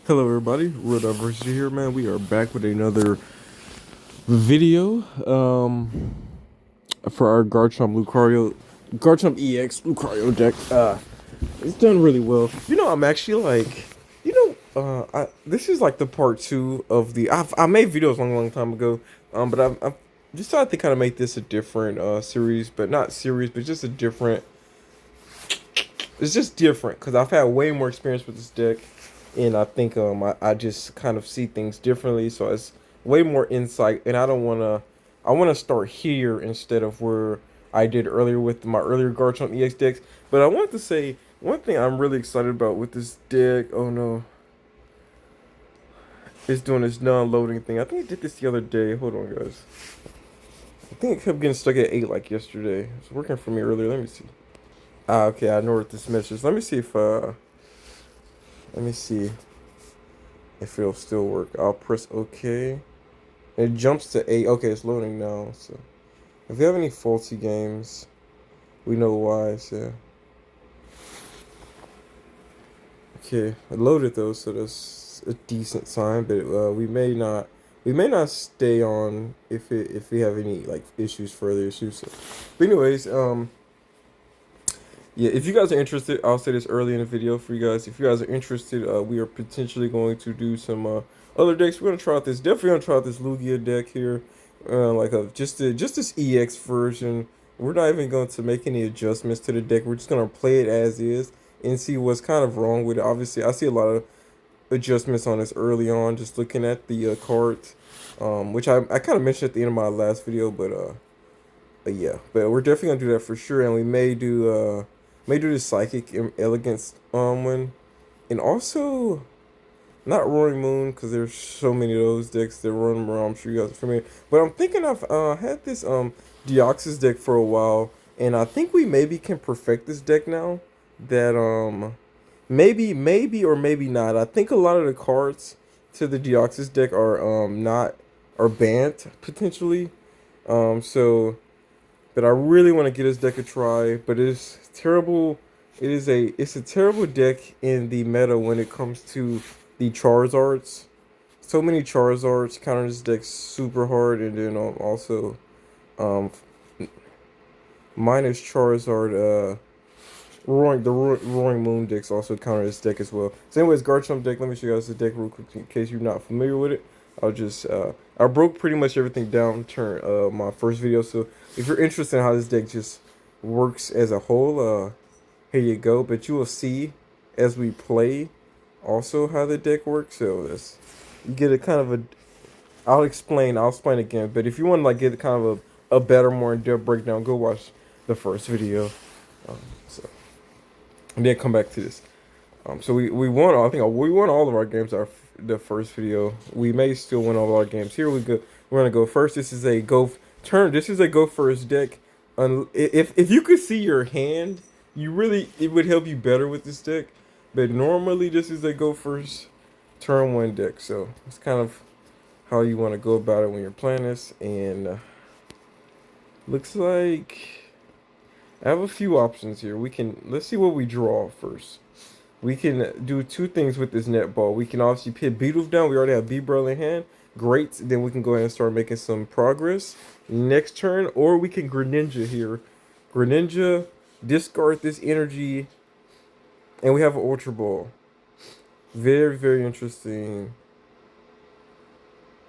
Hello everybody, Real Diversity here, man. We are back with another video for our Garchomp EX Lucario deck. It's done really well. I'm actually like, this is like the part two of I made videos a long time ago, but I've decided to kind of make this a different series, but not series, but just a different. It's just different because I've had way more experience with this deck, and I think I just kind of see things differently. So it's way more insight, and I wanna start here instead of where I did earlier with my earlier Garchomp EX decks. But I want to say one thing I'm really excited about with this deck. Oh no, it's doing this non-loading thing. I think it did this the other day. Hold on, guys. I think it kept getting stuck at 8 like yesterday. It's working for me earlier. Let me see. Ah, okay, I know what this message is. Let me see if it'll still work. I'll press OK. It jumps to 8. Okay, it's loading now. So if you have any faulty games, we know why. So okay, it loaded though, so that's a decent sign. But we may not stay on if we have any like further issues. So, but anyways, yeah, if you guys are interested, I'll say this early in the video for you guys. If you guys are interested, we are potentially going to do some other decks. We're gonna try out this. Definitely gonna try out this Lugia deck here, like a just this EX version. We're not even going to make any adjustments to the deck. We're just gonna play it as is and see what's kind of wrong with it. Obviously, I see a lot of adjustments on this early on, just looking at the cards, which I kind of mentioned at the end of my last video, but yeah, but we're definitely gonna do that for sure, and we may do the psychic elegance one, and also not Roaring Moon because there's so many of those decks that run around. I'm sure you guys are familiar, but I'm thinking I've had this Deoxys deck for a while, and I think we maybe can perfect this deck now. That maybe or maybe not. I think a lot of the cards to the Deoxys deck are not are banned potentially. So but I really want to give this deck a try. But it's terrible. It's a terrible deck in the meta when it comes to the Charizards. So many Charizards counter this deck super hard, and then also um minus Charizard Roaring Moon decks also counter this deck as well. So anyways, Garchomp deck. Let me show you guys the deck real quick in case you're not familiar with it. I broke pretty much everything down turn my first video. So if you're interested in how this deck just works as a whole, here you go. But you will see as we play also how the deck works. So this you get a kind of a I'll explain again. But if you want to like get kind of a better, more in-depth breakdown, go watch the first video. So and then come back to this. So we won. I think we won all of our games. The first video. We may still win all of our games. Here we go. We're gonna go first. This is a go turn. This is a go first deck. If you could see your hand, it would help you better with this deck. But normally this is a go first turn one deck. So it's kind of how you want to go about it when you're playing this. And looks like I have a few options here. Let's see what we draw first. We can do two things with this netball. We can obviously put Beetle down. We already have B-Brawl in hand. Great. Then we can go ahead and start making some progress next turn. Or we can Greninja here. Greninja, discard this energy, and we have an Ultra Ball. Very, very interesting.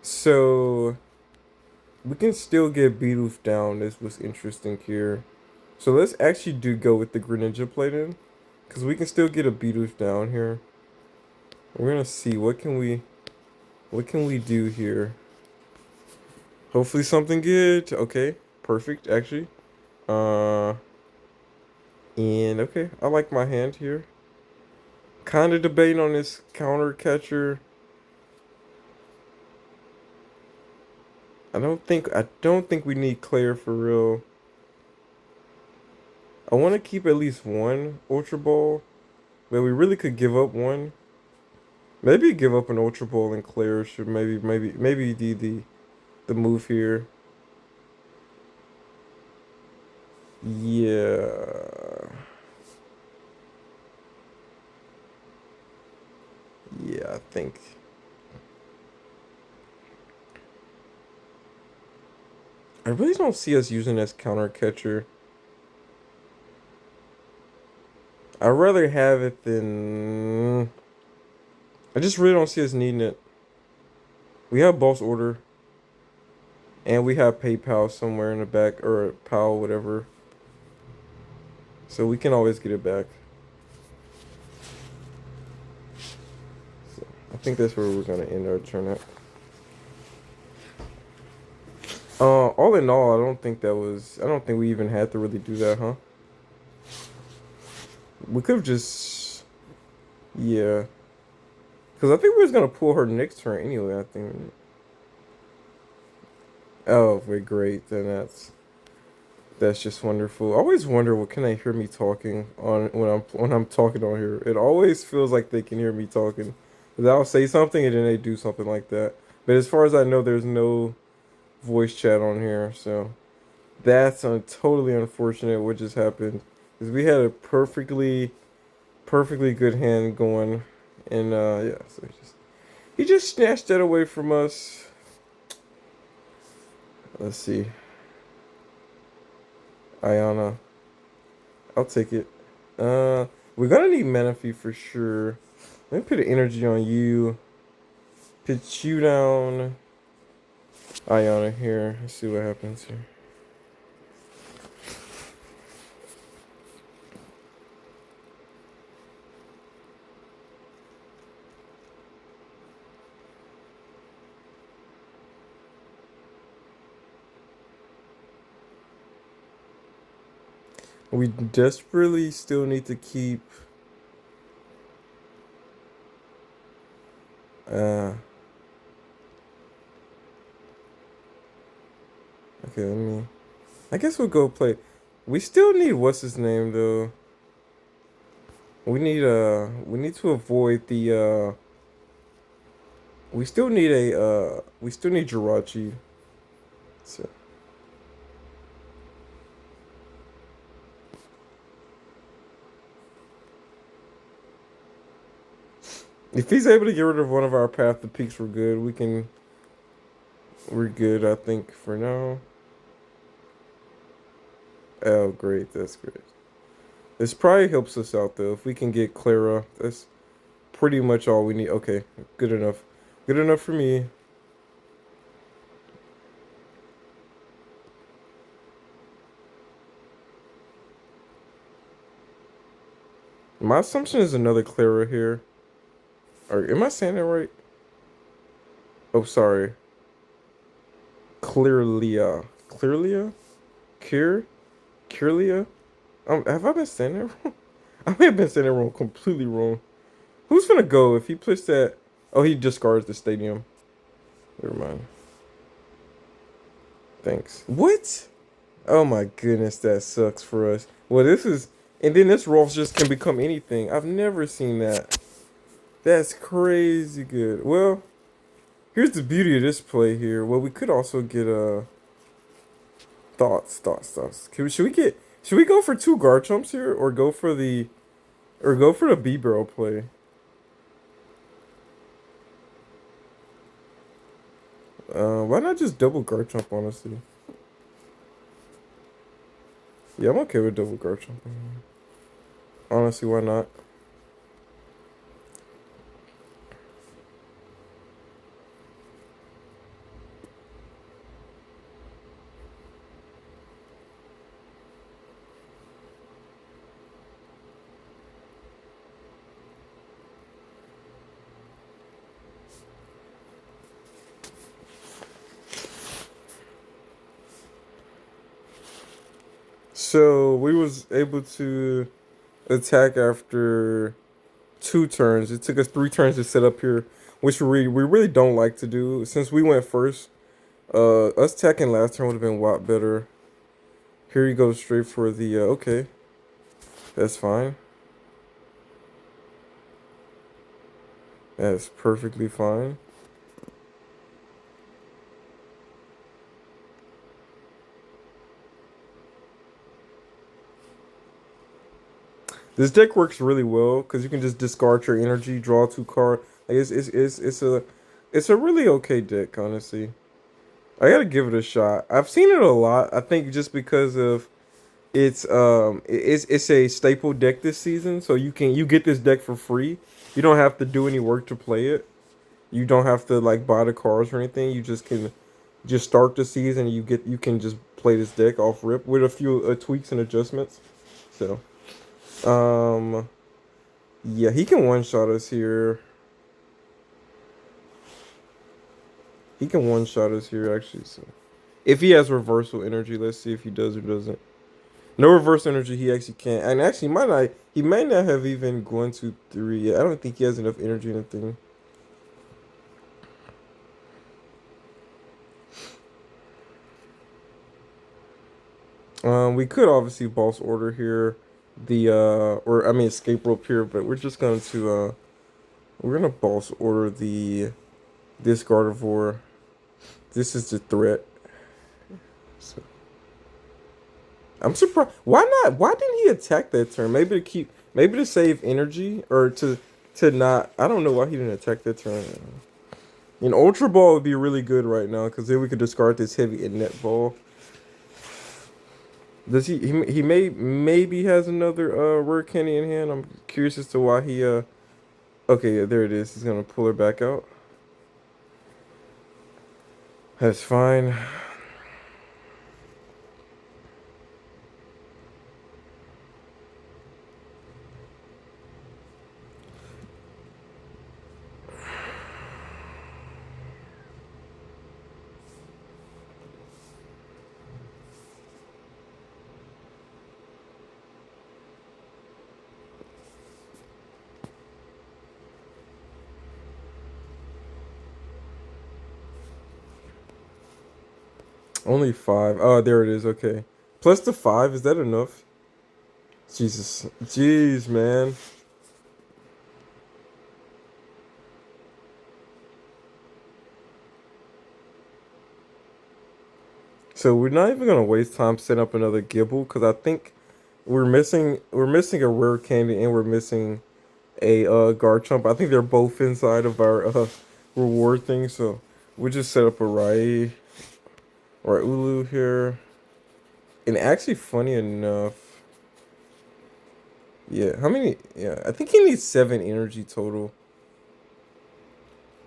So we can still get Beetle down. This was interesting here. So let's actually go with the Greninja play then. Because we can still get a Beetlejuice down here. We're going to see what can we do here. Hopefully something good. Okay, perfect actually. And okay, I like my hand here. Kind of debating on this counter catcher. I don't think we need Claire for real. I want to keep at least one Ultra Ball, but we really could give up one. Maybe give up an Ultra Ball and Claire should maybe the move here. Yeah. Yeah, I think. I really don't see us using as counter catcher. I'd rather have it than. I just really don't see us needing it. We have boss order, and we have PayPal somewhere in the back, or PAL, whatever. So we can always get it back. So I think that's where we're gonna end our turn at. All in all, I don't think that was. I don't think we even had to really do that, huh? We could have just. Yeah. Because I think we was gonna pull her next turn anyway. I think. Oh, wait, great. Then that's just wonderful. I always wonder, what can they hear me talking on when I'm talking on here? It always feels like they can hear me talking. 'Cause I'll say something and then they do something like that. But as far as I know, there's no voice chat on here, so that's totally unfortunate what just happened. Because we had a perfectly good hand going, and yeah, so he just snatched that away from us. Let's see, Ayana, I'll take it. We're gonna need Manaphy for sure. Let me put an energy on you. Put you down. Ayana here. Let's see what happens here. We desperately still need to keep. Uh, okay, let me. I guess we'll go play. We still need what's his name though. We need to avoid the we still need Jirachi. So if he's able to get rid of one of our path to peaks, we're good. We're good, I think, for now. Oh, great, that's great. This probably helps us out though. If we can get Clara, that's pretty much all we need. Okay, good enough. Good enough for me. My assumption is another Clara here. Or am I saying that right? Oh, sorry. Clearlia. Clearlia? Cure? Curlia? Have I been saying that wrong? I may have been saying it wrong, completely wrong. Who's gonna go if he puts that? Oh, he discards the stadium. Never mind. Thanks. What? Oh my goodness, that sucks for us. Well, this is, and then this Rolls just can become anything. I've never seen that. That's crazy good. Well, here's the beauty of this play here. Well, we could also get thoughts. Should we go for two Garchomps here, or go for the B-Barrel play? Why not just double Garchomp, honestly? Yeah, I'm okay with double Garchomp. Honestly, why not? So we was able to attack after 2 turns. It took us 3 turns to set up here, which we really don't like to do. Since we went first, us attacking last turn would have been a lot better. Here you go straight for the okay. That's fine. That's perfectly fine. This deck works really well because you can just discard your energy, draw 2 cards. Like it's a really okay deck, honestly. I gotta give it a shot. I've seen it a lot. I think just because of it's a staple deck this season, so you get this deck for free. You don't have to do any work to play it. You don't have to like buy the cards or anything. You just can just start the season. And you can just play this deck off rip with a few tweaks and adjustments. So yeah, he can one shot us here. He can one shot us here actually. So if he has reversal energy, let's see if he does or doesn't. No reverse energy, he actually can't. And actually, might not. He may not have even gone to 3 yet. I don't think he has enough energy in the thing. We could obviously boss order here, or I mean escape rope here, but we're gonna boss order this Gardevoir. This is the threat. So I'm surprised. Why not? Why didn't he attack that turn? Maybe to save energy or to not. I don't know why he didn't attack that turn. An Ultra Ball would be really good right now because then we could discard this heavy and net ball. Does he maybe has another rare candy in hand. I'm curious as to why he okay, yeah, there it is. He's gonna pull her back out. That's fine. Only 5. Oh, there it is. Okay. Plus the 5, is that enough? Jesus. Jeez, man. So we're not even gonna waste time setting up another Gibble because I think we're missing a rare candy and we're missing a Garchomp. I think they're both inside of our reward thing, so we'll just set up a Rai or Ulu here. And actually, funny enough, yeah, how many? Yeah, I think he needs 7 energy total.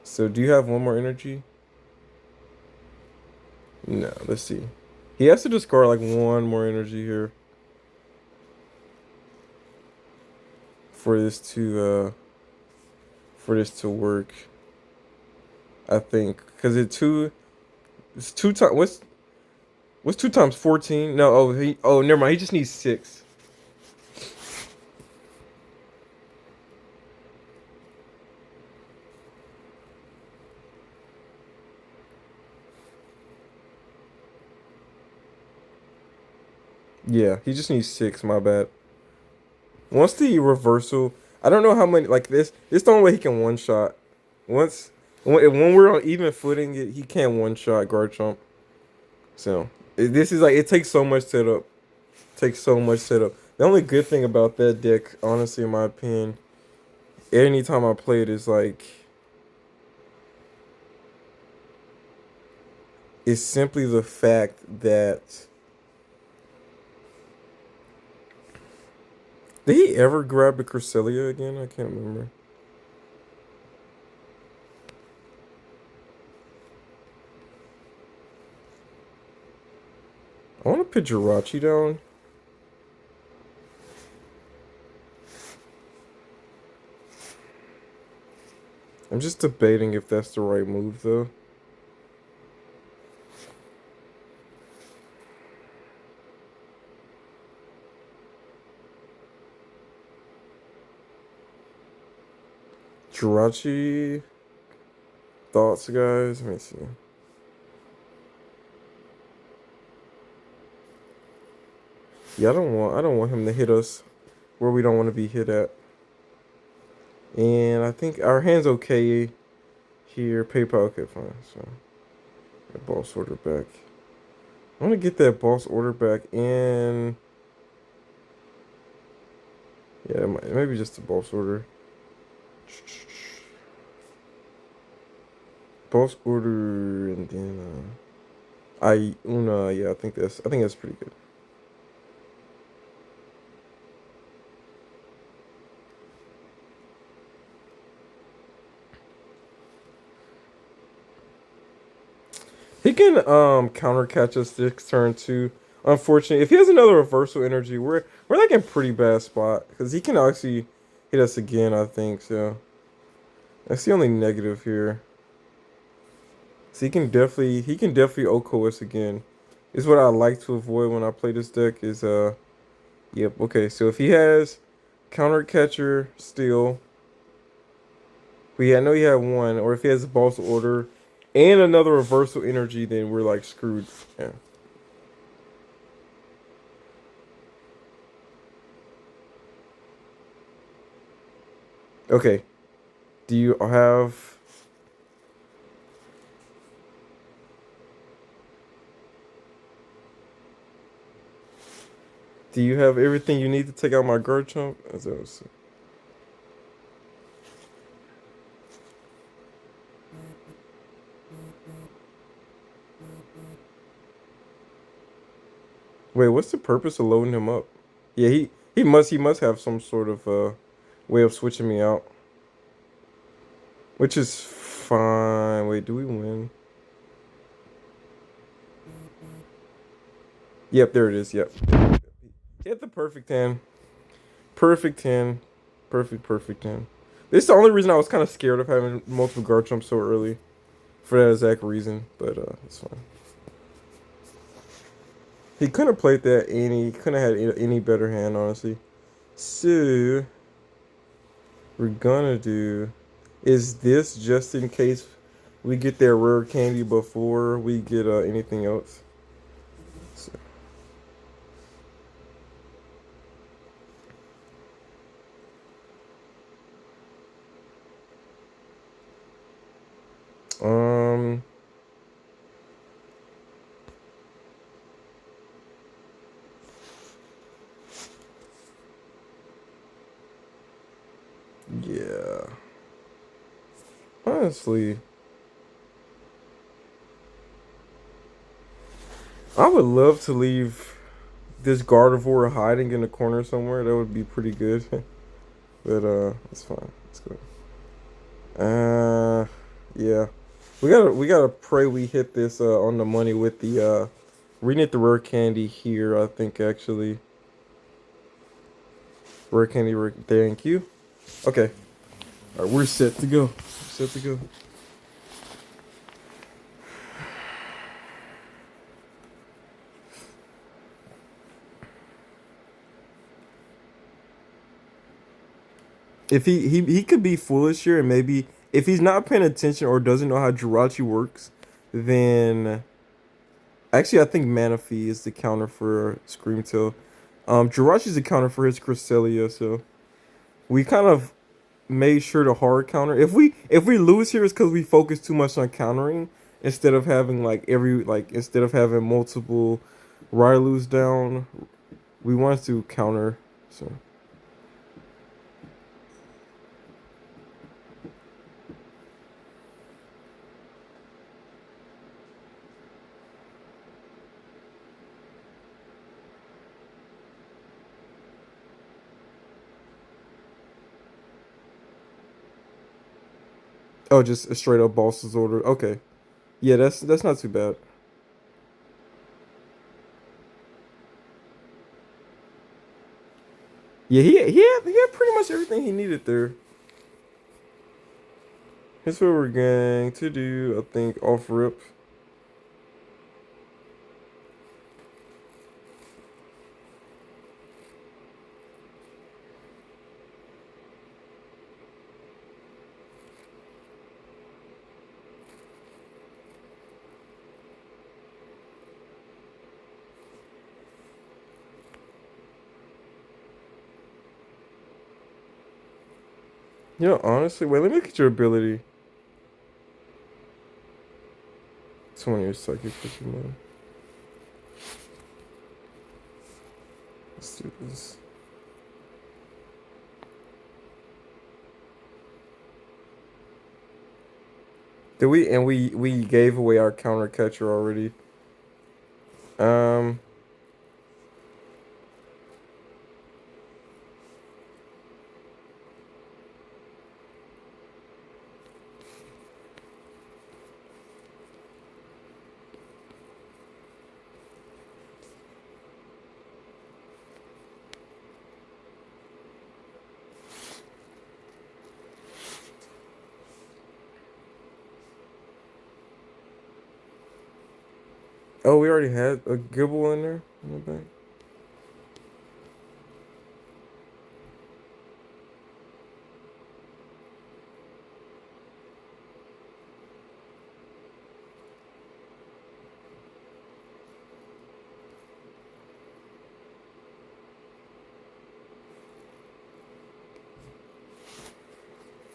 So do you have one more energy? No, let's see. He has to discard like one more energy here for this to work. I think because it's 2 times what's 2 times 14? No, never mind. He just needs 6. Yeah, he just needs 6. My bad. Once the reversal, I don't know how many like this. This the only way he can one shot. Once when we're on even footing, he can't one shot Garchomp. So this is like it takes so much setup. Takes so much setup. The only good thing about that deck, honestly, in my opinion, anytime I play it is like it's simply the fact that did he ever grab the Cresselia again? I can't remember. I want to put Jirachi down. I'm just debating if that's the right move, though. Jirachi. Thoughts, guys? Let me see. Yeah, I don't want him to hit us where we don't want to be hit at. And I think our hand's okay here. PayPal, okay, fine. So, that boss order back. I want to get that boss order back in. Yeah, maybe just a boss order. Boss order and then I Una. Yeah, I think that's pretty good. He can counter catch us this turn too. Unfortunately, if he has another reversal energy, we're like in pretty bad spot because he can actually hit us again. I think so. That's the only negative here. So he can definitely OHKO us again. Is what I like to avoid when I play this deck is yep, okay. So if he has counter catcher still, I know he had one, or if he has a boss order and another reversal energy, then we're like screwed. Yeah. Okay. Do you have everything you need to take out my Garchomp? As I was Wait, what's the purpose of loading him up? Yeah, he must have some sort of way of switching me out, which is fine. Wait, do we win? Yep, there it is. Yep. Hit the perfect hand. Perfect hand. Perfect hand. This is the only reason I was kind of scared of having multiple Garchomps so early. For that exact reason, but it's fine. He couldn't have played that any. Couldn't have had any better hand, honestly. So we're gonna do is this just in case we get that rare candy before we get anything else. So, um, yeah. Honestly, I would love to leave this Gardevoir hiding in a corner somewhere. That would be pretty good. But it's fine. It's good. Yeah. We gotta pray we hit this on the money with the we need the rare candy here, I think actually. Rare candy, thank you. Okay. Alright, we're set to go. Set to go. If he could be foolish here and maybe if he's not paying attention or doesn't know how Jirachi works, then actually I think Manaphy is the counter for Screamtail. Jirachi's the counter for his Cresselia, so we kind of made sure to hard counter. If we lose here, it's because we focus too much on countering instead of having instead of having multiple Rylus down. We wanted to counter. So oh, just a straight up boss's order. Okay, yeah, that's not too bad. Yeah, he had pretty much everything he needed there. Here's what we're going to do. I think off rip. You know, honestly, wait, let me look at your ability. Someone your psychic Pokemon. Let's do this. Did we? And we gave away our counter catcher already. Um. Oh, we already had a Gibble in there in the back.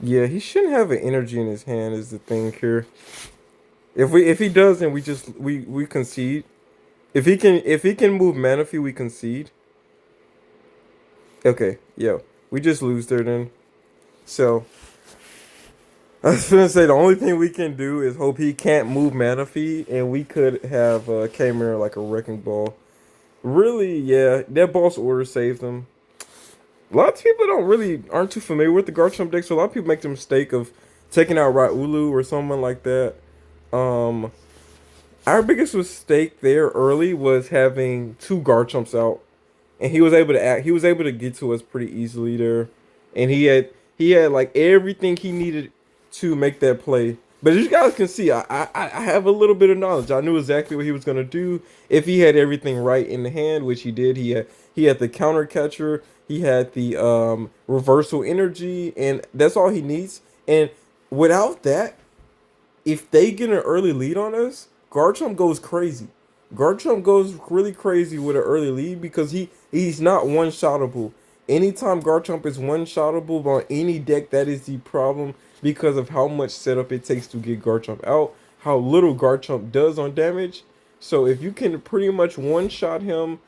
Yeah, he shouldn't have an energy in his hand. Is the thing here. If he does, then we concede. If he can move Manaphy, we concede. Okay, yeah, we just lose there then. So I was gonna say the only thing we can do is hope he can't move Manaphy, and we could have came in like a wrecking ball. Really, yeah, that boss order saved them. A lot of people aren't too familiar with the Garchomp deck, so a lot of people make the mistake of taking out Raulu or someone like that. Um, our biggest mistake there early was having two Garchomps out, and he was able to act. He was able to get to us pretty easily there, and he had like everything he needed to make that play. But as you guys can see, I have a little bit of knowledge. I knew exactly what he was gonna do if he had everything right in the hand, which he did. He had the counter catcher, he had the reversal energy, and that's all he needs. And without that, if they get an early lead on us, Garchomp goes crazy. Garchomp goes really crazy with an early lead because he's not one shottable. Anytime Garchomp is one shottable on any deck, that is the problem because of how much setup it takes to get Garchomp out, how little Garchomp does on damage. So if you can pretty much one shot him,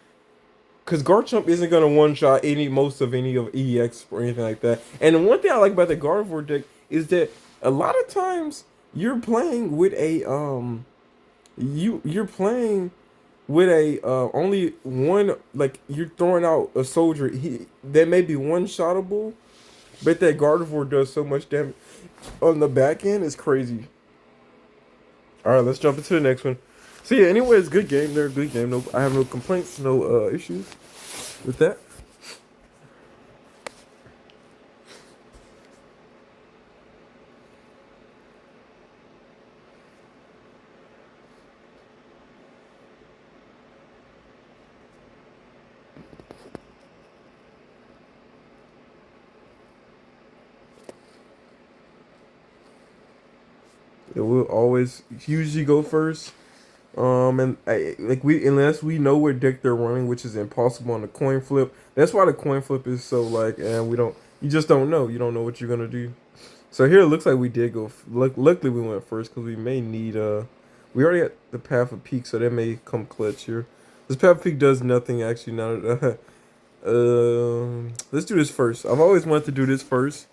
because Garchomp isn't gonna one shot most of any of EX or anything like that. And the one thing I like about the Gardevoir deck is that a lot of times you're playing with a you're playing with a only one, like you're throwing out a soldier that may be one shottable, but that Gardevoir does so much damage on the back end is crazy. All right, let's jump into the next one. So yeah, anyway, it's a good game. They're a good game. No, I have no complaints, no issues with that. Yeah, we'll always usually go first. And like we unless we know what deck they're running, which is impossible on the coin flip. That's why the coin flip is so like, and we don't. You just don't know. You don't know what you're gonna do. So here it looks like we did go. Luckily we went first because we may need. We already got the Path of Peak, so that may come clutch here. This Path of Peak does nothing actually. Now that let's do this first. I've always wanted to do this first.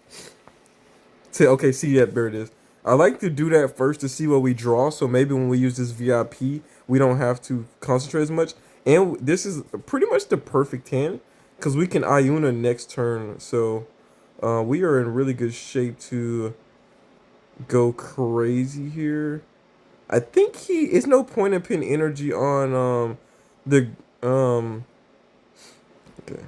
Say, okay, see that, there it is. I like to do that first to see what we draw, so maybe when we use this VIP, we don't have to concentrate as much. And this is pretty much the perfect hand, because we can Iuna next turn, so we are in really good shape to go crazy here. I think it's no point in putting energy on the okay.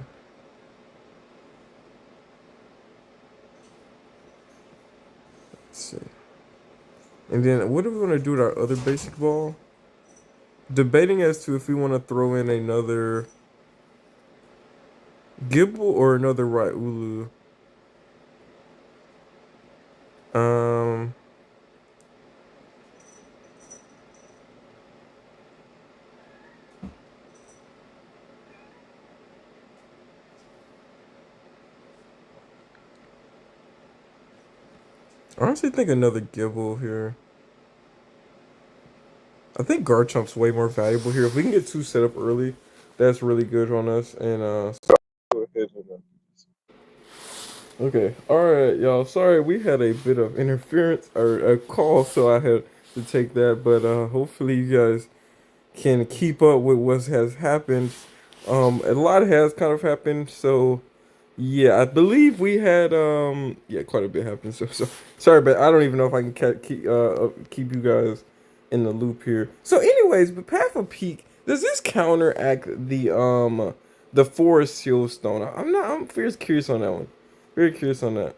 Let's see. And then what are we gonna do with our other basic ball? Debating as to if we want to throw in another Gibble or another Ryulu. Um, I honestly think another Gibble here. I think Garchomp's way more valuable here. If we can get two set up early, that's really good on us. And so go ahead and Okay. All right, y'all. Sorry, we had a bit of interference or a call, so I had to take that. But hopefully, you guys can keep up with what has happened. A lot has kind of happened. So yeah, I believe we had yeah, quite a bit happened. So sorry, but I don't even know if I can keep you guys in the loop here. So anyways, but Path of Peak, does this counteract the Forest Seal Stone? I'm very curious on that one. Very curious on that.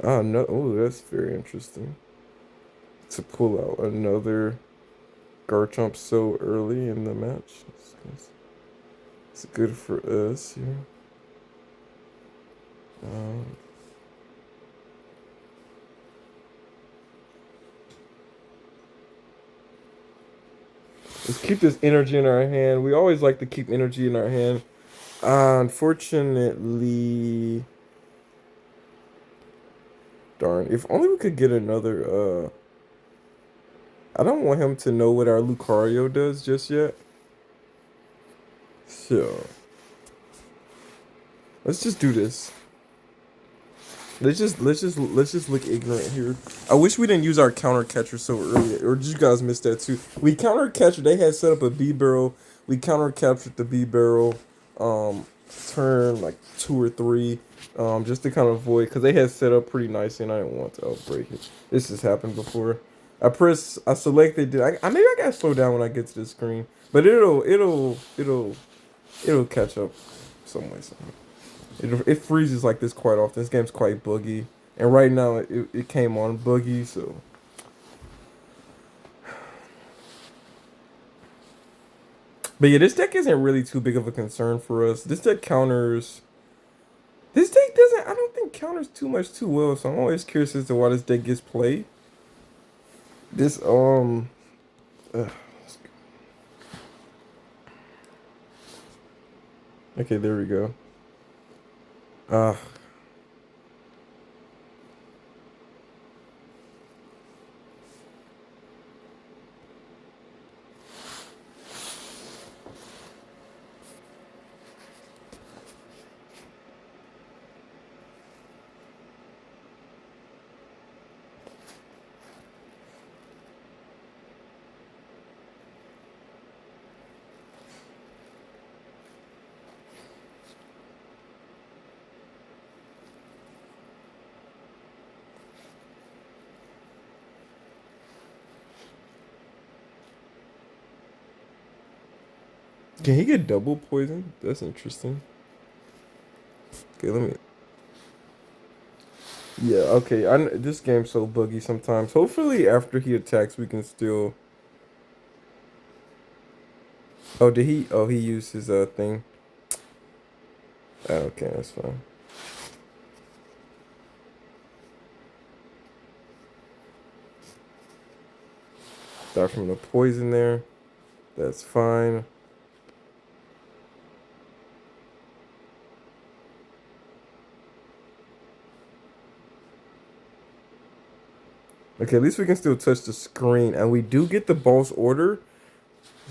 Oh no, oh that's very interesting. To pull out another Garchomp so early in the match. It's good for us here. Um, let's keep this energy in our hand. We always like to keep energy in our hand. Unfortunately, darn. If only we could get another. I don't want him to know what our Lucario does just yet. So let's just do this. Let's just look ignorant here. I wish we didn't use our counter catcher so early, or did you guys miss that too? We counter captured. They had set up a B barrel. We counter captured the B barrel, um, turn like 2 or 3, just to kind of avoid because they had set up pretty nicely, and I didn't want to outbreak it. This has happened before. I selected it. I maybe I gotta slow down when I get to the screen, but it'll catch up some way. It freezes like this quite often. This game's quite buggy, and right now it came on buggy. So, but yeah, this deck isn't really too big of a concern for us. This deck counters. This deck doesn't. I don't think counters too much too well. So I'm always curious as to why this deck gets played. This ugh. Okay, there we go. Uh can he get double poison? That's interesting. Okay, let me. Yeah, okay. This game's so buggy sometimes. Hopefully, after he attacks, we can still. Oh, did he? Oh, he used his thing. Oh, okay, that's fine. Start from the poison there. That's fine. Okay, at least we can still touch the screen, and we do get the boss order.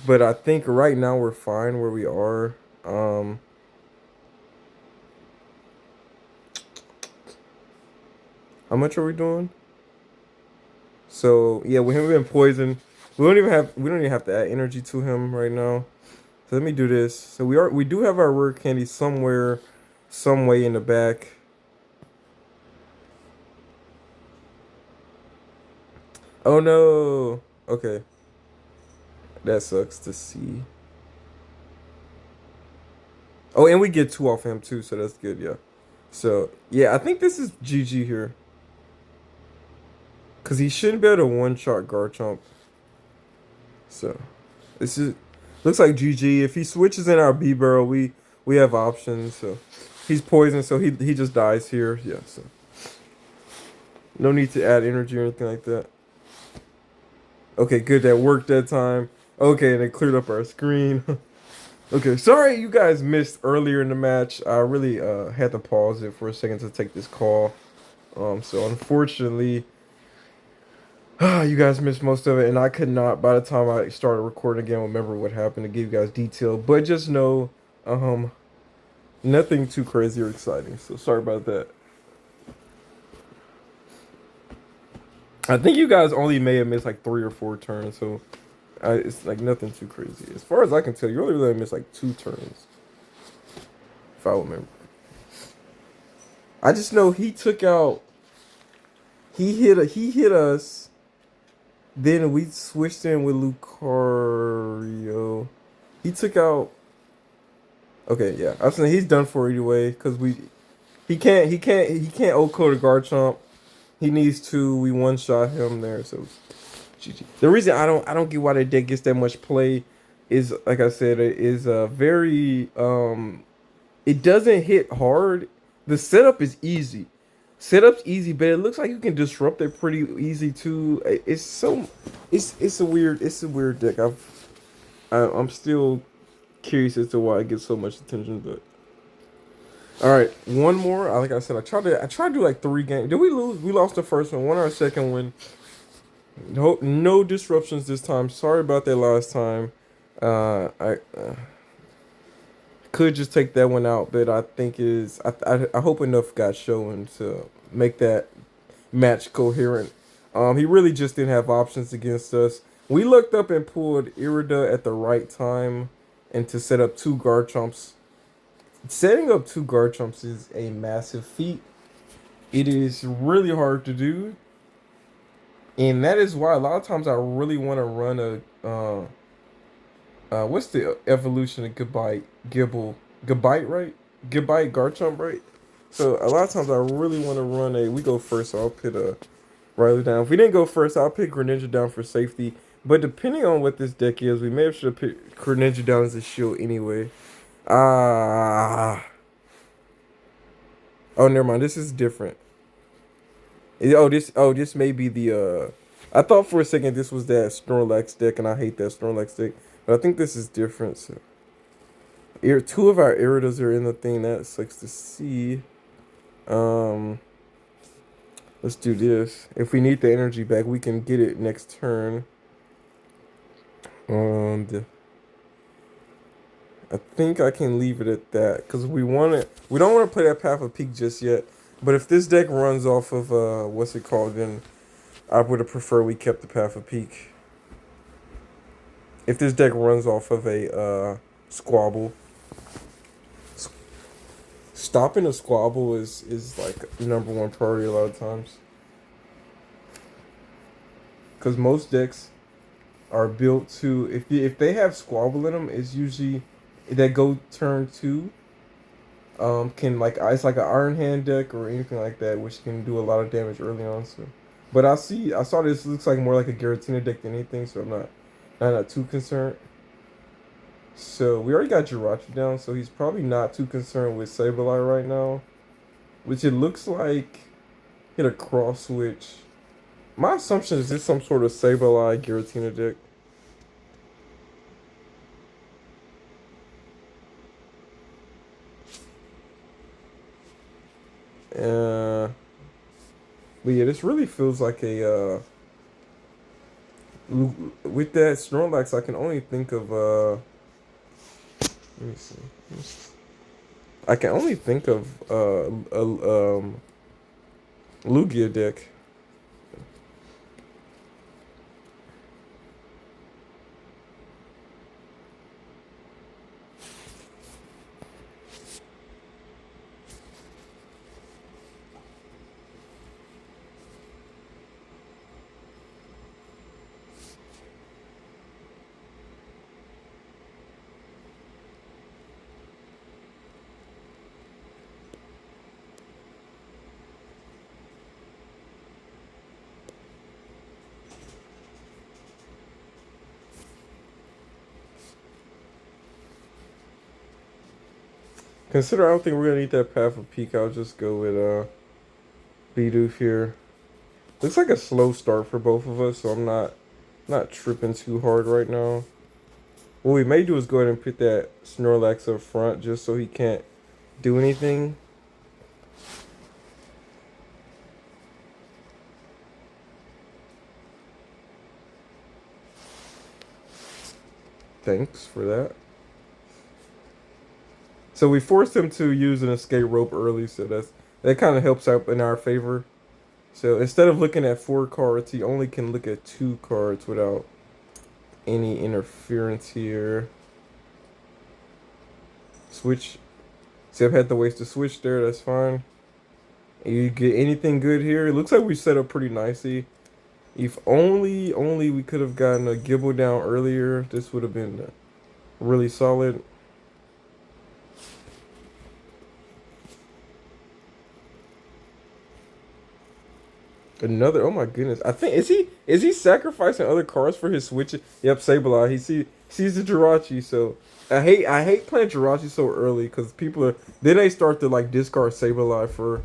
But I think right now we're fine where we are. Um, how much are we doing? So yeah, with him being poisoned, we don't even have to add energy to him right now. So let me do this. So we do have our rare candy somewhere, some way in the back. Oh no. Okay, that sucks to see. Oh, and we get 2 off him too, so that's good. Yeah. So yeah, I think this is GG here, cause he shouldn't be able to one shot Garchomp. So this is looks like GG. If he switches in our B barrel, we have options. So he's poisoned, so he just dies here. Yeah. So no need to add energy or anything like that. Okay, good. That worked that time. Okay, and it cleared up our screen. Okay, sorry you guys missed earlier in the match. I really had to pause it for a second to take this call. So unfortunately, You guys missed most of it, and I could not, by the time I started recording again, remember what happened to give you guys detail. But just know, um, nothing too crazy or exciting. So sorry about that. I think you guys only may have missed like 3 or 4 turns, so it's like nothing too crazy. As far as I can tell, you only really missed like 2 turns, if I remember. I just know he took out. He hit us. Then we switched in with Lucario. He took out. Okay, yeah. I was saying he's done for anyway because he can't O-code a Garchomp. He needs to. We one shot him there, so GG. The reason I don't get why that deck gets that much play is, like I said, it is very it doesn't hit hard. The setup is easy. Setup's easy, but it looks like you can disrupt it pretty easy too. It's a weird deck. I'm still curious as to why it gets so much attention, but all right, one more. Like I said, I tried to do like 3 games. Did we lose? We lost the first one. Won our second one. No disruptions this time. Sorry about that last time. I could just take that one out, but I think I hope enough got shown to make that match coherent. He really just didn't have options against us. We looked up and pulled Irida at the right time, and to set up 2 Garchomps. Setting up 2 Garchomps is a massive feat. It is really hard to do, and that is why a lot of times I really want to run what's the evolution of Gabite? Gabite, right? Gabite Garchomp, right? So a lot of times I really want to run a. We go first, so I'll put a Riley down. If we didn't go first, I'll pick Greninja down for safety. But depending on what this deck is, we may have should have picked Greninja down as a shield anyway. Ah. Oh, never mind. This is different. This may be the. I thought for a second this was that Snorlax deck, and I hate that Snorlax deck. But I think this is different. So. 2 of our Iridas are in the thing. That sucks to see. Let's do this. If we need the energy back, we can get it next turn. And I think I can leave it at that because we don't want to play that Path of Peak just yet. But if this deck runs off of what's it called, then I would have preferred we kept the Path of Peak. If this deck runs off of a Squabble, stopping a Squabble is like #1 priority a lot of times. Because most decks are built to if they have Squabble in them, it's usually that go turn 2. Can like it's like an Iron Hand deck or anything like that, which can do a lot of damage early on. So, but I saw this looks like more like a Giratina deck than anything, so I'm not too concerned. So we already got Jirachi down, so he's probably not too concerned with Sableye right now, which it looks like hit a cross switch. My assumption is this some sort of Sableye Giratina deck. But yeah, this really feels like a with that Snorlax. I can only think of let me see. I can only think of Lugia deck. Consider I don't think we're gonna need that Path of Peak. I'll just go with Bidoof here. Looks like a slow start for both of us, so I'm not tripping too hard right now. What we may do is go ahead and put that Snorlax up front just so he can't do anything. Thanks for that. So we forced him to use an escape rope early, so that kind of helps out in our favor. So instead of looking at 4 cards, he only can look at 2 cards without any interference here. Switch. See, I've had to waste a switch there. That's fine. You get anything good here? It looks like we set up pretty nicely. If only we could have gotten a Gibble down earlier. This would have been really solid. Another, oh my goodness! I think is he sacrificing other cards for his switches? Yep, Sableye. Sees the Jirachi, so I hate playing Jirachi so early because people are then they start to like discard Sableye for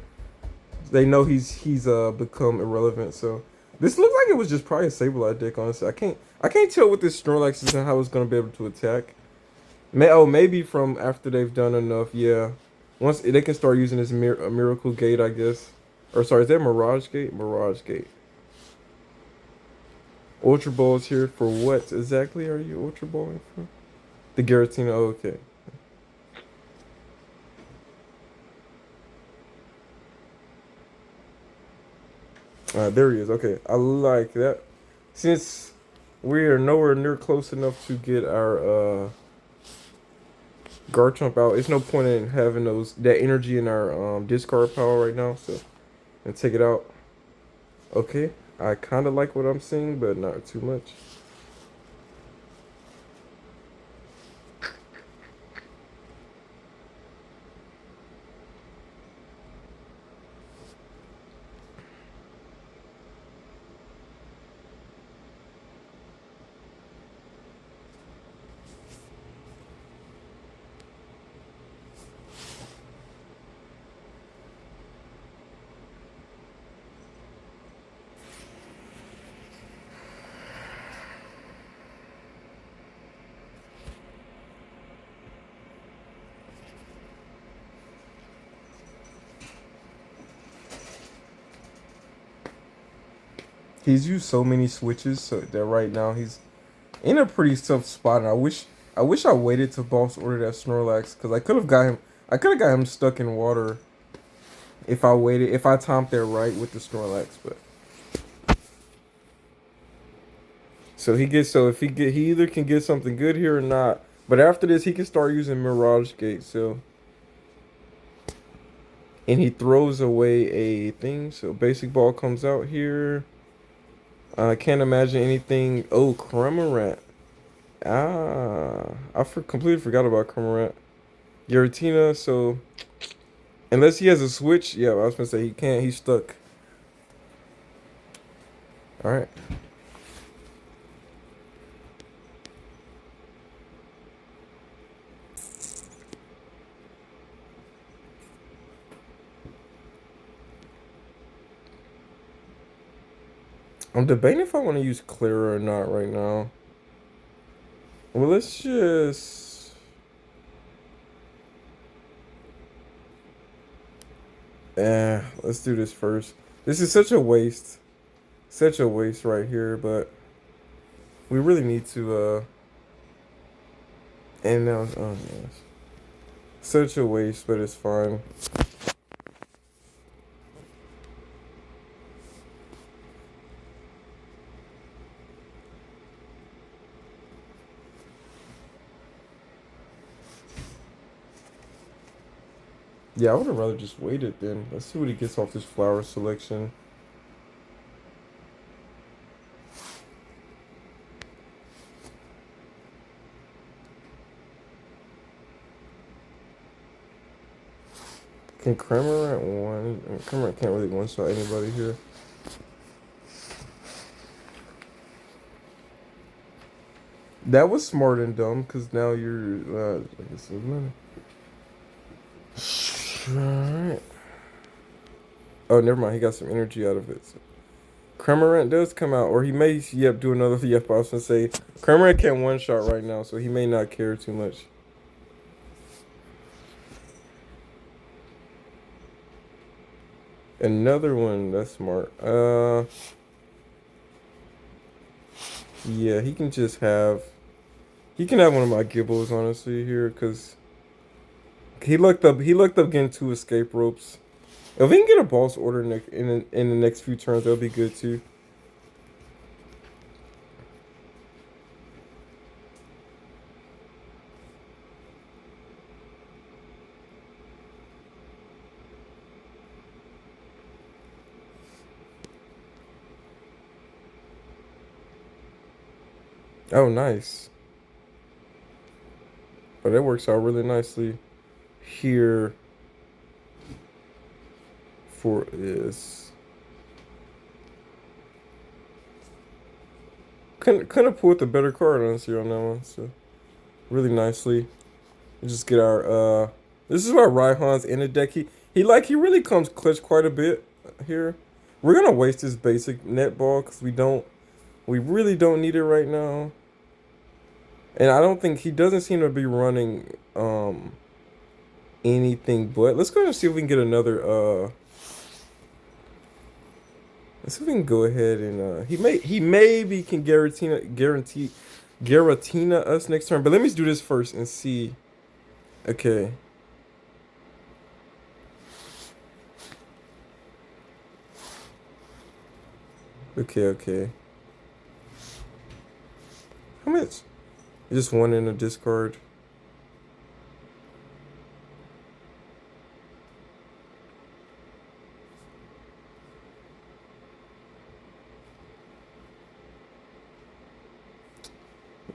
they know he's become irrelevant. So this looks like it was just probably a Sableye deck. Honestly, I can't tell what this Snorlax is and how it's gonna be able to attack. Maybe from after they've done enough. Yeah, once they can start using this Miracle Gate, I guess. Or sorry, is that Mirage Gate? Mirage Gate. Ultra Balls here for what exactly are you Ultra Balling for? The Giratina. Oh, okay. There he is. Okay, I like that. Since we are nowhere near close enough to get our Garchomp out, it's no point in having that energy in our discard pile right now. So and take it out. Okay, I kind of like what I'm seeing, but not too much. He's used so many switches so that right now he's in a pretty tough spot. And I wish I waited to boss order that Snorlax because I could have got him stuck in water if I timed that right with the Snorlax. But he either can get something good here or not. But after this, he can start using Mirage Gate. So and he throws away a thing. So basic ball comes out here. I can't imagine anything. Oh, Cramorant. Completely forgot about Cramorant. Giratina, so unless he has a switch, yeah, I was gonna say he can't. He's stuck. All right. I'm debating if I want to use Clara or not right now. Well, let's just. Let's do this first. This is such a waste. Such a waste right here, but we really need to, and now, oh, yes. Such a waste, but it's fine. Yeah, I would have rather just waited then. Let's see what he gets off this flower selection. Can Cramorant one? Cramorant can't really one-shot anybody here. That was smart and dumb because now you're. I guess Alright. Oh, never mind. He got some energy out of it. So. Cramorant does come out, or he may, yep, do another. Yep, I was gonna say Cramorant can't one shot right now, so he may not care too much. Another one. That's smart. Yeah, he can just have He can have one of my Gibbles, honestly, here, because he looked up getting 2 escape ropes. If we can get a boss order in the next few turns, that'll be good too. Oh, nice. Oh, that works out really nicely here for this. Couldn't have pulled the better card honestly on that one. So really nicely. We just get our this is why Raihan's in the deck. He really comes clutch quite a bit here. We're gonna waste this basic net ball because we really don't need it right now. And I don't think he doesn't seem to be running anything but let's go ahead and see if we can get another let's see if we can go ahead and he maybe can guarantee us next turn. But let me do this first and see. Okay. Okay. How much? Just one in a discard.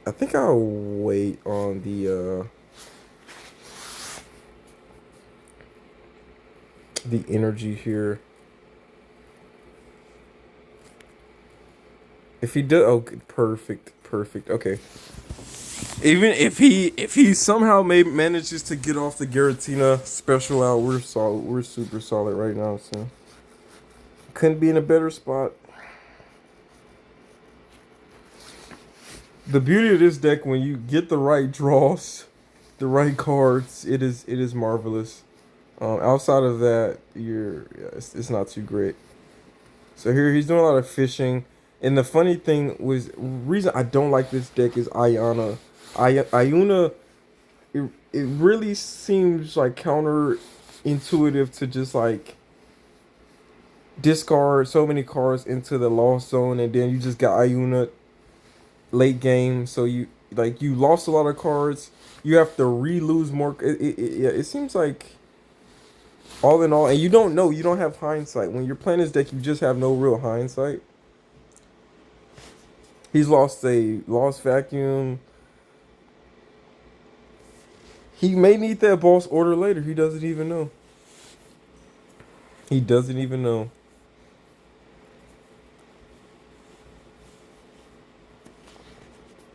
I think I'll wait on the energy here. If he does, oh, perfect. Okay. Even if he somehow manages to get off the Giratina special out, we're solid. We're super solid right now. So couldn't be in a better spot. The beauty of this deck, when you get the right draws, the right cards, it is marvelous. Outside of that, it's not too great. So here he's doing a lot of fishing, and the funny thing was reason I don't like this deck is Ayana. Ayuna, it really seems like counterintuitive to just like discard so many cards into the lost zone, and then you just got Ayuna late game, so you lost a lot of cards. You have to re-lose more. It seems like all in all, and you don't know. You don't have hindsight when you're playing this deck. You just have no real hindsight. He's lost vacuum. He may need that boss order later. He doesn't even know. He doesn't even know.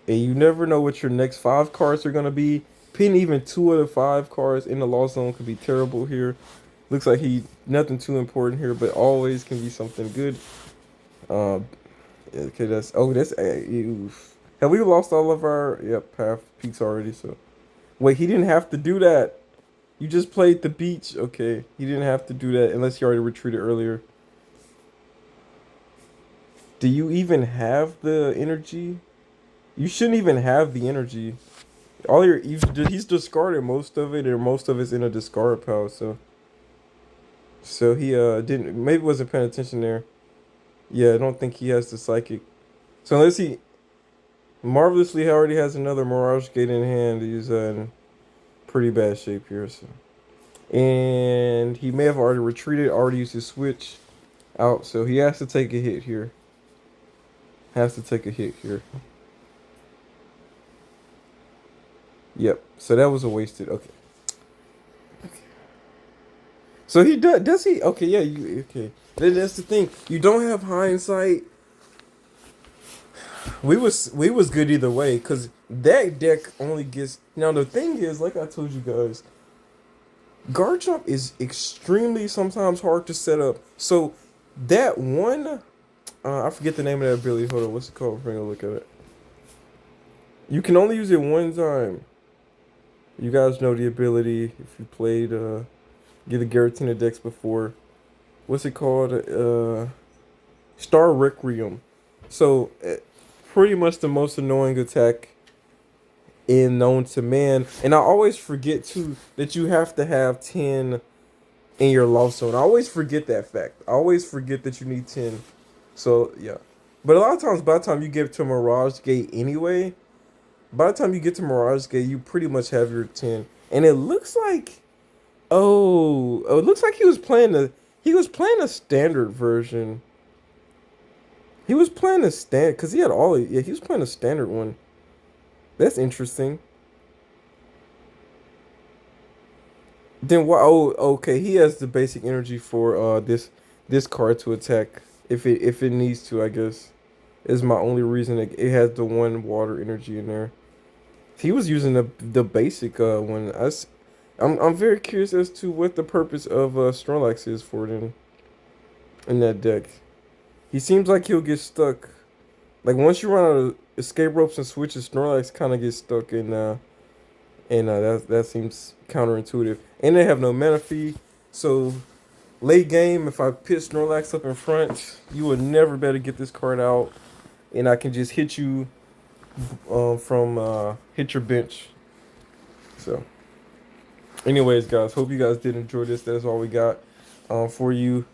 And you never know what your next 5 cards are going to be. Pinning even 2 of the 5 cards in the lost zone could be terrible here. Looks like nothing too important here, but always can be something good. Okay, that's oof. Have we lost all of our path peaks already? So wait, he didn't have to do that. You just played the beach. Okay, he didn't have to do that unless he already retreated earlier. Do you even have the energy? You shouldn't even have the energy. He's discarded most of it, or most of it's in a discard pile. So he didn't maybe wasn't paying attention there. Yeah, I don't think he has the psychic. So unless he marvelously already has another Mirage Gate in hand, he's in pretty bad shape here. So, and he may have already retreated, already used his switch out, so he has to take a hit here. Yep. So that was a wasted. Okay. So he does he? Okay, yeah. Okay? That's the thing. You don't have hindsight. We was good either way because that deck only gets. Now the thing is, like I told you guys, Garchomp is extremely sometimes hard to set up. So that one, I forget the name of that ability. Hold on, what's it called? Bring a look at it. You can only use it one time. You guys know the ability if you played get the Giratina decks before. What's it called? Star Requiem. So pretty much the most annoying attack in known to man. And I always forget too that you have to have 10 in your loft zone. I always forget that fact. I always forget that you need 10. So yeah. But a lot of times by the time you get to Mirage Gate anyway, by the time you get to Mirage Gate, you pretty much have your 10. And it looks like it looks like he was playing a standard version. He was playing a stand because he had all yeah, he was playing a standard one. That's interesting. Then what? Oh, okay. He has the basic energy for this card to attack if it needs to. I guess is my only reason. It has the one water energy in there. He was using the basic one. I'm very curious as to what the purpose of Snorlax is for them in that deck. He seems like he'll get stuck. Like once you run out of escape ropes and switches, Snorlax kind of gets stuck in and that seems counterintuitive. And they have no mana fee, so late game, if I pit Snorlax up in front, you would never better get this card out, and I can just hit you from hit your bench. So, anyways, guys, hope you guys did enjoy this. That's all we got for you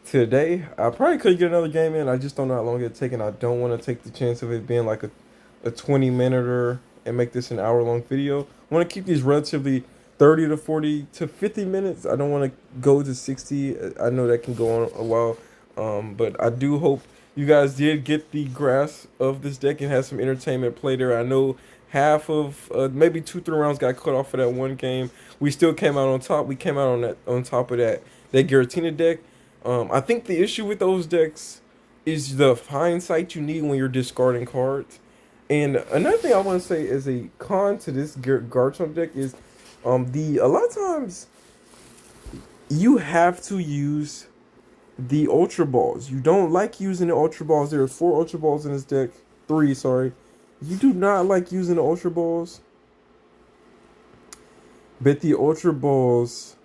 today. I probably could get another game in. I just don't know how long it'll take, and I don't want to take the chance of it being like a 20-minute and make this an hour-long video. I want to keep these relatively 30 to 40 to 50 minutes. I don't want to go to 60. I know that can go on a while. But I do hope you guys did get the grasp of this deck and had some entertainment play there. I know half of maybe 2-3 rounds got cut off for that one game. We still came out on top. We came out on top of that Giratina deck. I think the issue with those decks is the hindsight you need when you're discarding cards. And another thing I want to say as a con to this Garchomp deck is a lot of times you have to use the Ultra Balls. You don't like using the Ultra Balls. There are 4 Ultra Balls in this deck. 3, sorry. You do not like using the Ultra Balls. But the Ultra Balls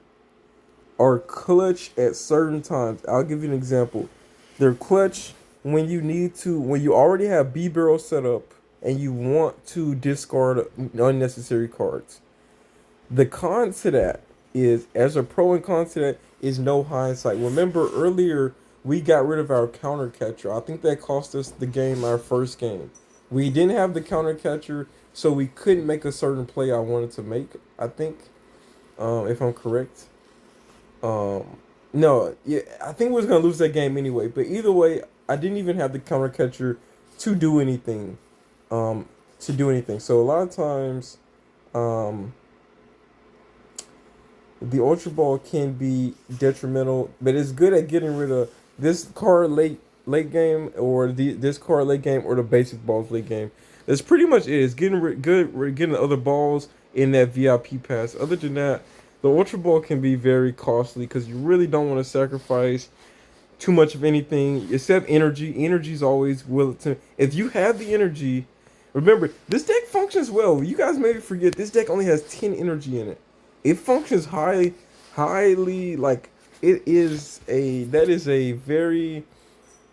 are clutch at certain times. I'll give you an example. They're clutch when you need to, when you already have B-Barrel set up and you want to discard unnecessary cards. The con to that is, as a pro and con to that, is no hindsight. Remember earlier, we got rid of our counter catcher. I think that cost us the game, our first game. We didn't have the counter catcher, so we couldn't make a certain play I wanted to make, I think, if I'm correct. No, yeah, I think we was going to lose that game anyway. But either way, I didn't even have the counter catcher to do anything. So a lot of times, the Ultra Ball can be detrimental, but it's good at getting rid of this card late game, or this card late game, or the basic balls late game. That's pretty much it. It's we're getting the other balls in that VIP pass. Other than that, the Ultra Ball can be very costly because you really don't want to sacrifice too much of anything except energy. Energy is always willing to. If you have the energy, remember this deck functions well. You guys maybe forget this deck only has 10 energy in it. It functions highly like that is a very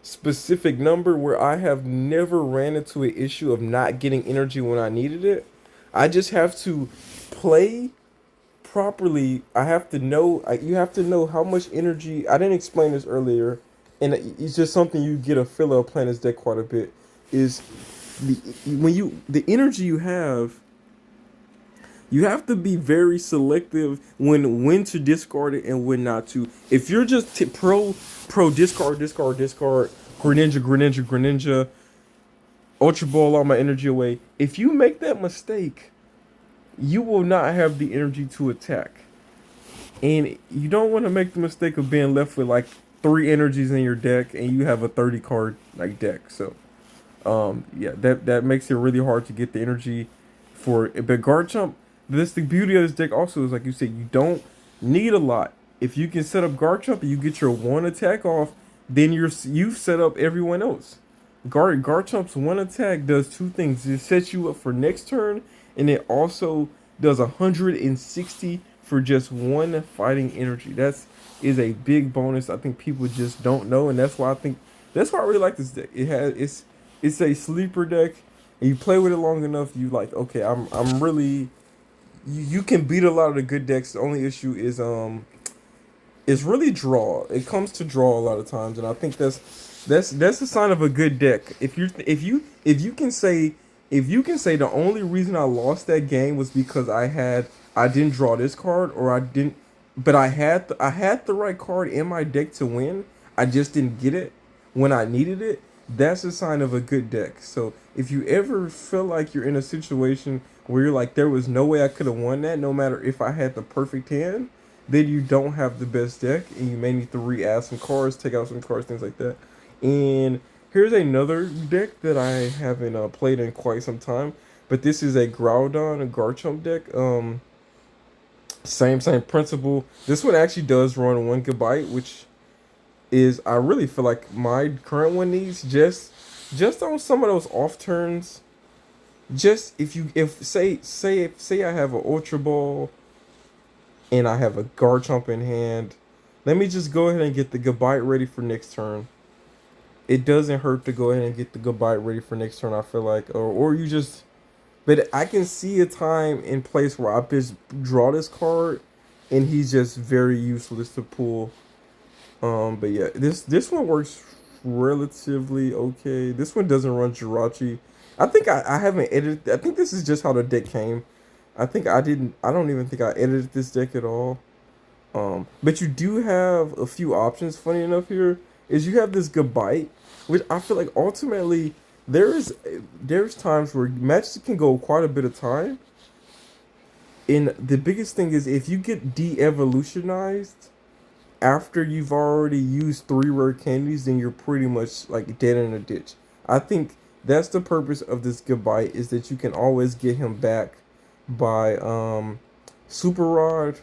specific number where I have never ran into an issue of not getting energy when I needed it. I just have to play properly. I have to know. You have to know how much energy. I didn't explain this earlier, and it's just something you get a feel of playing this deck quite a bit. Is the energy you have. You have to be very selective when to discard it and when not to. If you're just pro discard, Greninja, Ultra Ball all my energy away. If you make that mistake, you will not have the energy to attack. And you don't want to make the mistake of being left with like 3 energies in your deck and you have a 30 card like deck. So yeah, that makes it really hard to get the energy for it. But Garchomp, the beauty of this deck also is, like you said, you don't need a lot. If you can set up Garchomp and you get your 1 attack off, then you've set up everyone else. Garchomp's 1 attack does 2 things. It sets you up for next turn, and it also does 160 for just 1 fighting energy. That is a big bonus. I think people just don't know, and that's why I really like this deck. It's a sleeper deck. and you play with it long enough, you like, okay, I'm really you can beat a lot of the good decks. The only issue is really draw. It comes to draw a lot of times, and I think that's a sign of a good deck. If you can say the only reason I lost that game was because I didn't draw this card, or I didn't, but I had the right card in my deck to win. I just didn't get it when I needed it. That's a sign of a good deck. So if you ever feel like you're in a situation where you're like, there was no way I could have won that, no matter if I had the perfect hand, then you don't have the best deck, and you may need to re-add some cards, take out some cards, things like that. And here's another deck that I haven't played in quite some time, but this is a Groudon, a Garchomp deck. Same principle. This one actually does run 1 GB, which is, I really feel like my current one needs, just on some of those off turns. Just if say I have an Ultra Ball and I have a Garchomp in hand, let me just go ahead and get the goodbye ready for next turn. It doesn't hurt to go ahead and get the goodbye ready for next turn, I feel like. Or you just, but I can see a time and place where I just draw this card and he's just very useless to pull. But yeah, this one works relatively okay. This one doesn't run Jirachi. I think I haven't edited. I think this is just how the deck came. I think I didn't. I don't even think I edited this deck at all. But you do have a few options. Funny enough, here is you have this Gabite, which I feel like ultimately there's times where matches can go quite a bit of time. And the biggest thing is if you get de-evolutionized after you've already used 3 rare candies, then you're pretty much like dead in a ditch. I think that's the purpose of this goodbye, is that you can always get him back by Super Rod,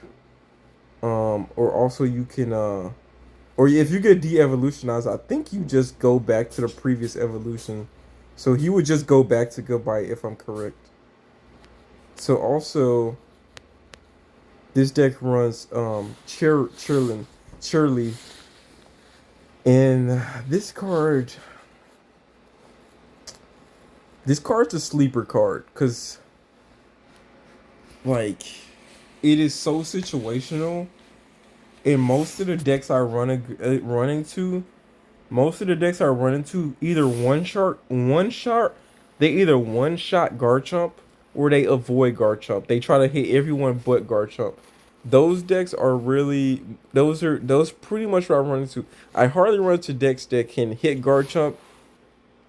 or also you can or if you get de-evolutionized, I think you just go back to the previous evolution. So he would just go back to goodbye if I'm correct. So also this deck runs Cheerly, and this card's a sleeper card, because like it is so situational. In most of the decks I run into, either they either one shot Garchomp or they avoid Garchomp. They try to hit everyone but Garchomp. Those decks are really, those pretty much what I run into. I hardly run into decks that can hit Garchomp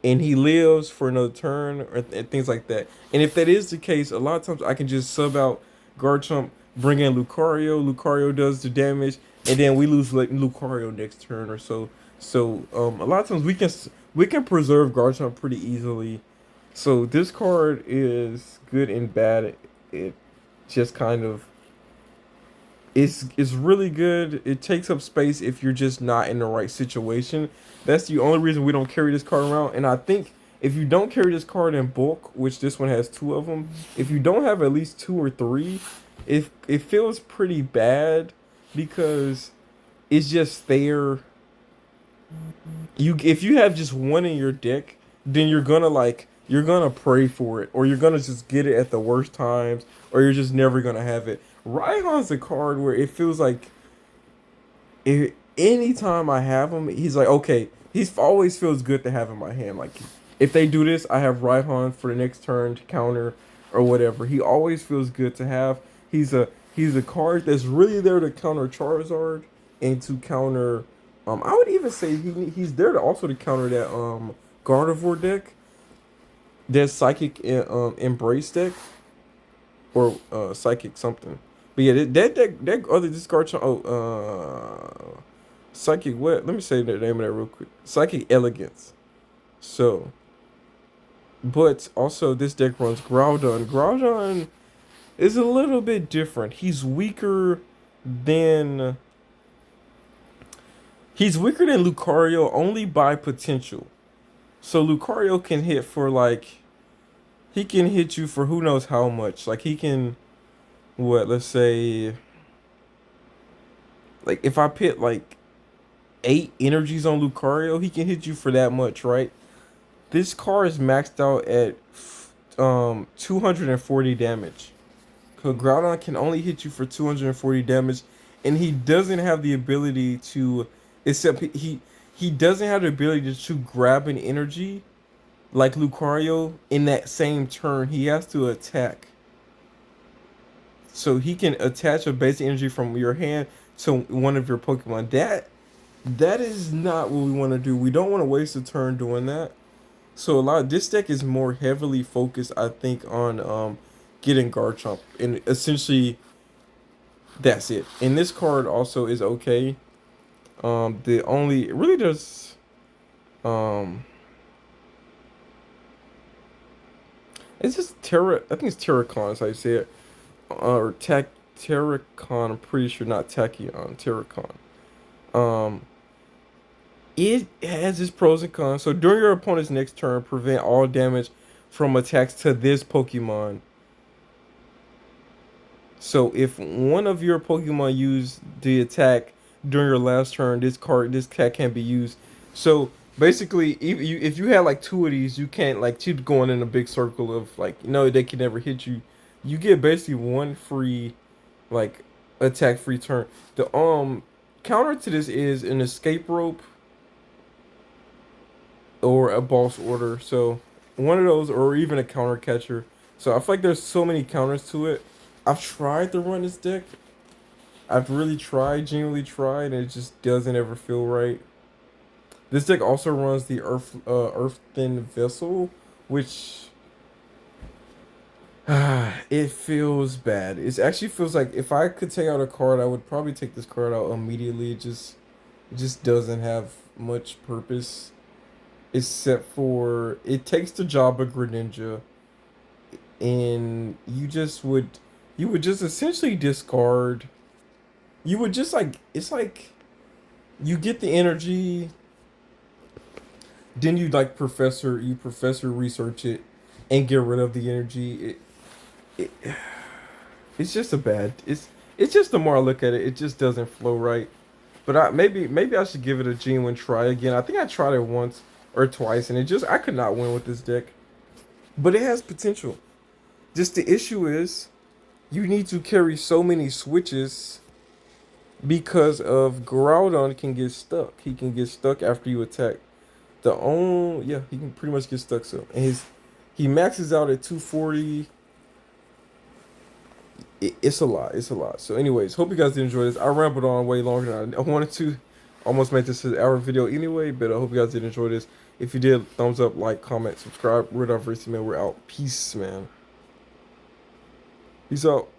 and he lives for another turn, or things like that. And if that is the case, a lot of times I can just sub out Garchomp, bring in Lucario. Lucario does the damage, and then we lose like Lucario next turn or so. So a lot of times we can preserve Garchomp pretty easily. So this card is good and bad. It just kind of, it's really good. It takes up space if you're just not in the right situation. That's the only reason we don't carry this card around. And I think if you don't carry this card in bulk, which this one has 2 of them, if you don't have at least 2 or 3, it feels pretty bad, because it's just there. If you have just one in your deck, then you're gonna pray for it, or you're gonna just get it at the worst times, or you're just never gonna have it. Raihan's a card where it feels like anytime I have him, he's like, okay, he's always feels good to have in my hand. Like if they do this, I have Raihan for the next turn to counter or whatever. He always feels good to have. He's a card that's really there to counter Charizard and to counter. I would even say he's there to also to counter that Gardevoir deck, that Psychic Embrace deck, or Psychic something. But yeah, that other this Garchomp. Psychic what? Let me say the name of that real quick. Psychic Elegance. So, but also this deck runs Groudon. Groudon is a little bit different. Than he's weaker than Lucario only by potential. So Lucario can hit for like, he can hit you for who knows how much. Like he can, what, let's say, like if I put like 8 energies on Lucario, he can hit you for that much, right? This card is maxed out at 240 damage. Cause Groudon can only hit you for 240 damage, and he doesn't have the ability to, except he doesn't have the ability to grab an energy like Lucario in that same turn. He has to attack. So he can attach a basic energy from your hand to one of your Pokemon. That is not what we want to do. We don't want to waste a turn doing that. So a lot this deck is more heavily focused, I think, on getting Garchomp, and essentially that's it. And this card also is okay. The only really does um it's just Terra. I think it's Terracon, is how you say it, or Terracon. I'm pretty sure not Tachyon. Terracon. Um, it has its pros and cons. So during your opponent's next turn, prevent all damage from attacks to this Pokemon. So if one of your Pokemon use the attack during your last turn, this cat can't be used. So basically, if you had like two of these, you can't like keep going in a big circle of like, they can never hit you. You get basically one free like attack free turn. The counter to this is an escape rope or a boss order. So one of those, or even a counter catcher. So I feel like there's so many counters to it. I've tried to run this deck. I've really tried, genuinely tried, and it just doesn't ever feel right. This deck also runs the Earthen Vessel, which it feels bad. It actually feels like if I could take out a card, I would probably take this card out immediately. It just doesn't have much purpose, except for it takes the job of Greninja, and you would just essentially discard. You would just like it's like you get the energy, then you professor research it and get rid of the energy. It it's just a bad it's just the more I look at it, it just doesn't flow right. But maybe I should give it a genuine try again. I think I tried it once or twice, and I could not win with this deck. But it has potential. Just the issue is you need to carry so many switches because of Groudon can get stuck. He can get stuck after you attack. Yeah, he can pretty much get stuck. So and he maxes out at 240. It's a lot. It's a lot. So, anyways, hope you guys did enjoy this. I rambled on way longer than I wanted to. Almost made this an hour video anyway, but I hope you guys did enjoy this. If you did, thumbs up, like, comment, subscribe. We're out, man. We're out. Peace, man. Peace out.